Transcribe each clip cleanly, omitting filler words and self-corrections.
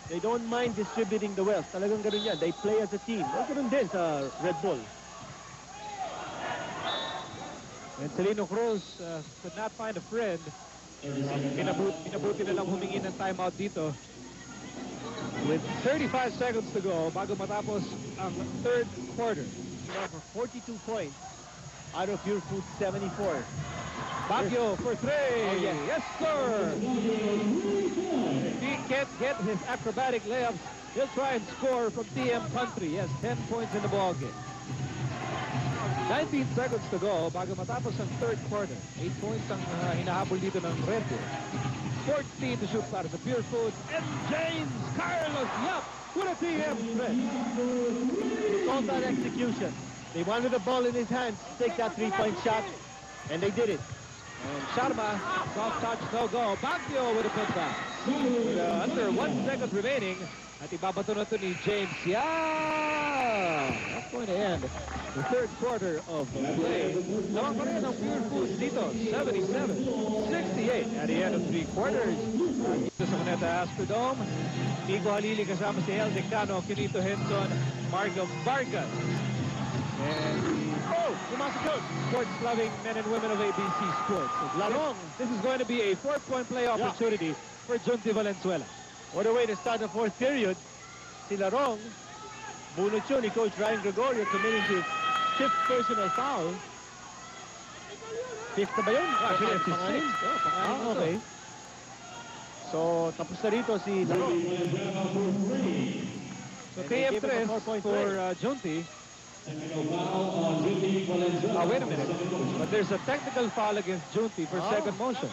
They don't mind distributing the wealth. Talagang ganun yan. They play as a team. Ganun din sa Red Bull. And Celino Cruz could not find a friend. Pinabuti na lang humingi ng timeout dito. With 35 seconds to go bago matapos ang third quarter. For 42 points out of Pure Foods 74. Baguio for three. Oh, yes. Yes, sir. If he can't get his acrobatic layups, he'll try and score from TM Country. Yes, 10 points in the ball game. 19 seconds to go bago matapos ang third quarter. 8 points ang hinahabol dito ng Red Bull. 14 to shoot para sa Pure Foods. And James Carlos Yap with a TM threat. All that execution. They wanted the ball in his hands to take that three-point shot, and they did it. And Sharma, soft touch, no go. Baguio with a putback. Under 1 second remaining, at ibabato na ito ni James. Yeah! That's going to end the third quarter of the play. Naman pa rin ang Pure Foods dito, 77-68 at the end of 3 quarters. Dito sa Cuneta Astrodome, Nico Halili kasama si El Dictano, Quinito Henson, Margo Vargas. And sports-loving men and women of ABC Sports. Larong. This is going to be a 4-point play opportunity for Junti Valenzuela. What a way to start the fourth period. Si Larong, bunot yun ni Coach Ryan Gregorio committing his 5th personal foul. 5th na ba yun? Actually, it's his Pangalim? 6th. Okay. So, tapos na rito si Larong. So, TM 3 for Junti. Wait a minute. But there's a technical foul against Junti for second motion.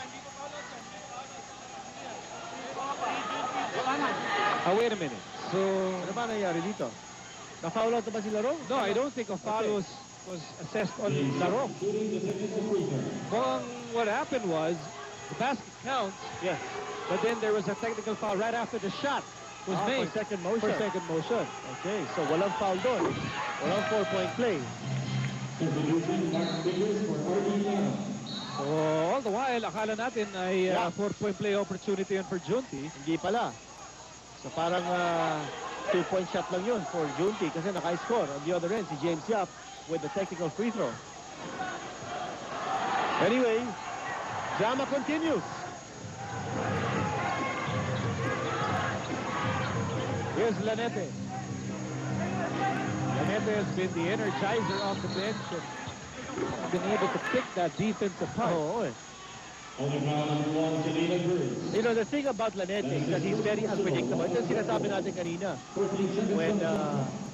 Wait a minute. So, Ano ba nangyari dito? Na-foul out na ba si Larong? no, I don't think a foul was assessed on Larong. Well, what happened was, the basket counts, Yes. but then there was a technical foul right after the shot was made. For second motion. For second motion. Okay, so walang foul doon. Walang 4-point play. So, all the while, akala natin ay 4-point play opportunity yun for Junti. Hindi pala. So parang 2-point shot lang yun for Junti kasi naka-score. On the other end, si James Yap with the technical free throw. Anyway, drama continues. Here's Lanete. Lanete has been the energizer off the bench and been able to pick that defense apart. Oo eh. You know, the thing about Lanete is that he's very unpredictable. Ito yung sinasabi natin kanina. When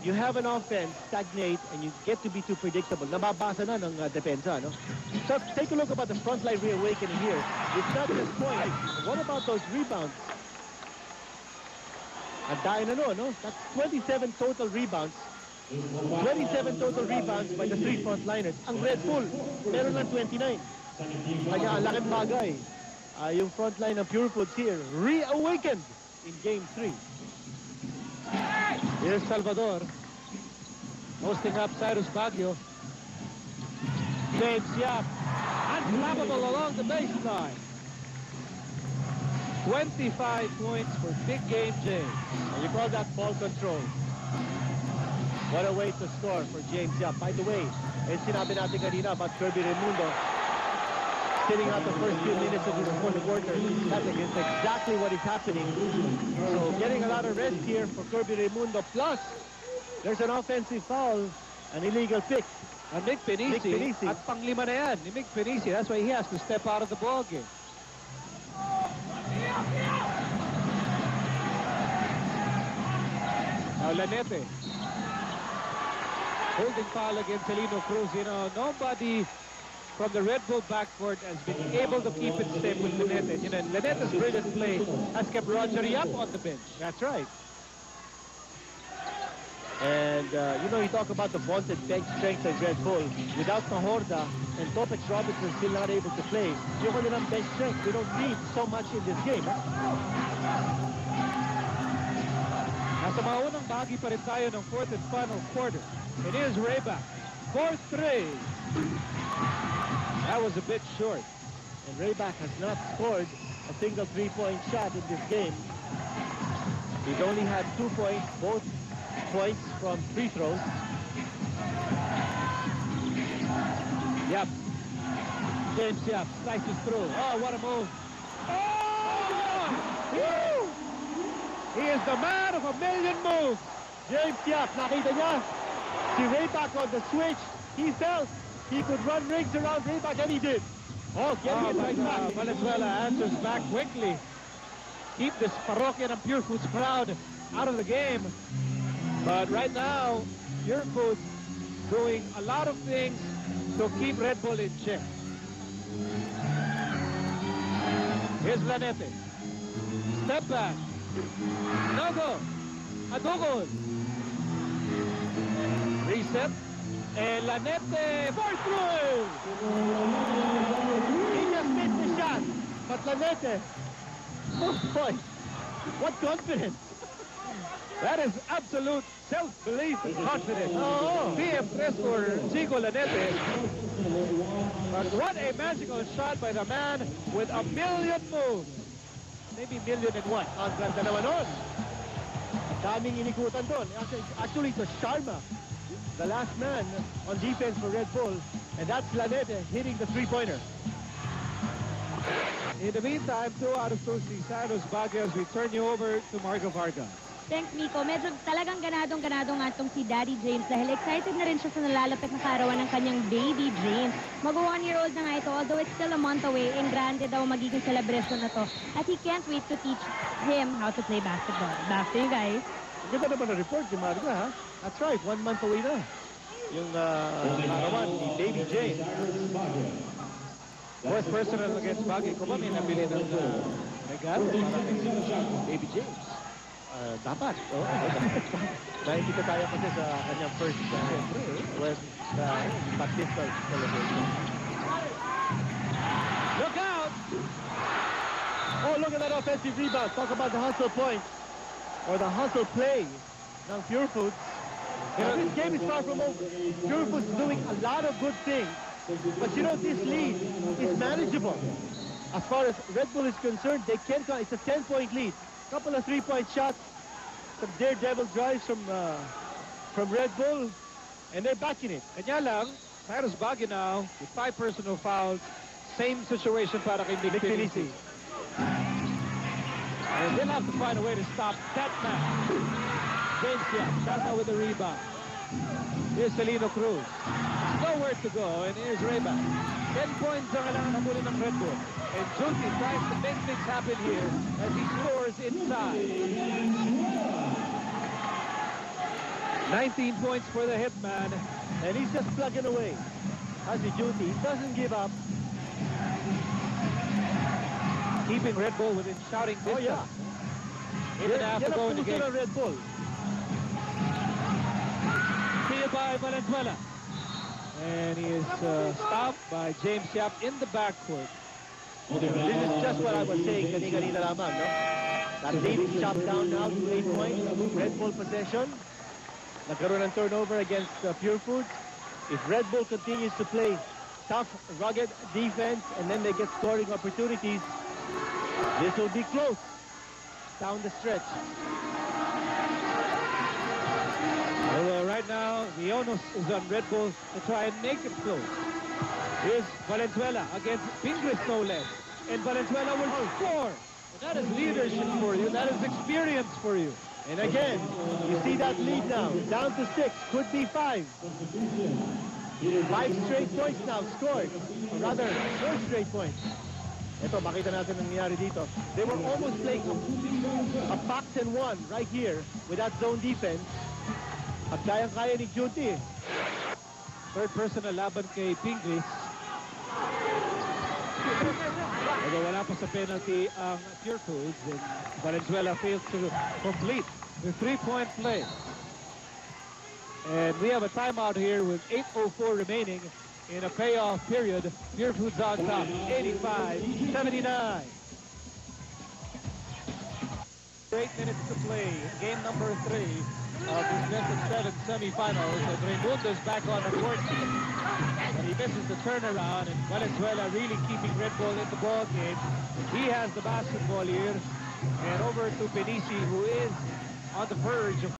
you have an offense stagnate and you get to be too predictable, nababasa na ng depensa, no? So take a look about the frontline reawakening here. It's not just points. What about those rebounds? Ang dahil na no? That's 27 total rebounds. 27 total rebounds by the 3 frontliners. Ang Red Bull, meron lang 29. Kaya ang laking bagay. Yung frontline ng Pure Foods here, reawakened in Game 3. Here's Salvador. Hosting up Cyrus Baguio. James Yap. Unflappable along the baseline. 25 points for big game James. And you call that ball control. What a way to score for James Yap. By the way, sinabi natin kanina about Kirby Raimundo sitting out the first few minutes of this fourth quarter. That's exactly what is happening. So getting a lot of rest here for Kirby Raimundo. Plus, there's an offensive foul, an illegal pick. And Mick Penisi. At panglima na yan ni Mick Penisi. That's why he has to step out of the ball game. Now Lanete. Holding foul against Celino Cruz. You know, nobody from the Red Bull backcourt has been able to keep it safe with Lanete. You know, Lanete's brilliant play has kept Roger Yap on the bench. That's right. And, you know, you talk about the vaunted bench strength of Red Bull. Without Mahorda and Topex Robinson still not able to play, yung kanilang bench strength, we don't need so much in this game. Nasa maunang bahagi pa rin tayo ng fourth and final quarter. It is Rayback. 4-3. That was a bit short. And Rayback has not scored a single 3-point shot in this game. He's only had 2 points, both points from free throws. Yep. James Yap slices through. Oh, what a move. Oh! Woo! He is the man of a million moves. James Yap, nakita niya. Si Rayback on the switch. He felt he could run rings around Rayback, and he did. Oh, getting it right back. Valenzuela answers back quickly. Keep this Parroquian and Pure Foods crowd out of the game. But right now, Pure Foods doing a lot of things to keep Red Bull in check. Here's Lanete. Step back. No go. Adugol. Reset. And Lanete for through. He just missed the shot. But Lanete, oh boy, what confidence. That is absolute self-belief and confidence. Oh. PF3 for Zico Lanete. But what a magical shot by the man with a million moves. Maybe million and what? Ang ganda naman nun. Daming inikutan doon. Actually, it's a Sharma, the last man on defense for Red Bull. And that's Lanete hitting the three-pointer. In the meantime, 2 out of 2 si Santos Baguio as we turn you over to Margo Vargas. Thanks, Nico. Medyo talagang ganadong-ganado nga itong si Daddy James dahil excited na rin siya sa nalalapit na kaarawan ng kanyang baby James. Mag-1-year-old na nga ito, although it's still a month away, and grande daw magiging celebration na to. At he can't wait to teach him how to play basketball. Back to you guys. Ganda naman na report ni Marga, ha? That's right, 1 month away na. Yung kaarawan ni baby James. Was personal against Baguio. Kung ba may nabili ng regalo para kay baby James? Dapat. Oh. Nakikita tayo kasi sa kanyang first baptismal celebration. Look out! Oh, look at that offensive rebound. Talk about the hustle point or the hustle play ng Pure Foods. This game is far from over. Pure Foods doing a lot of good things. But you know, this lead is manageable. As far as Red Bull is concerned, they can. It's a 10-point lead. Couple of 3-point shots, some daredevil drives from Red Bull, and they're backing it. Kanya lang, Cyrus Baguio now with 5 personal fouls. Same situation para kay Nick Felici. And they'll have to find a way to stop that man. James Yap, Sharma with the rebound. Here's Celino Cruz. Nowhere to go, and here's Rayback. 10 points ang kailangan nabulin ng Red Bull. And Junti tries to make things happen here as he scores inside. 19 points for the Hitman. And he's just plugging away. As he Junti, he doesn't give up. Keeping Red Bull within shouting distance. Oh, yeah. Eight and a half to go in the game. Red Bull. Here by Valenzuela. And he is stopped by James Yap in the backcourt. This is just what I was saying kanina lamang, no? That lead is chopped down now to 8 points. Red Bull possession. Nagkaroon ng turnover against Pure Foods. If Red Bull continues to play tough, rugged defense, and then they get scoring opportunities, this will be close down the stretch. Well, right now, the onus is on Red Bull to try and make it close. Here's Valenzuela against Pingris, no less. And Valenzuela will score. And that is leadership for you. That is experience for you. And again, you see that lead now, down to 6, could be 5. 5 straight points now scored, or rather 4 straight points. Ito, makita natin ang nangyari dito. They were almost playing a box and one right here with that zone defense. At kayang-kaya ni Junti. Third personal laban kay Pingris. Although wala pa sa penalty ang Pure Foods, and Valenzuela fails to complete the 3-point play. And we have a timeout here with 8:04 remaining in a payoff period. Pure Foods on top, 85-79. 8 minutes to play. Game number 3 of this best of 7 semifinals. And Raimundo is back on the court. But he misses the turnaround, and Valenzuela really keeping Red Bull in the ball game. He has the basketball here. And over to Penici, who is on the verge of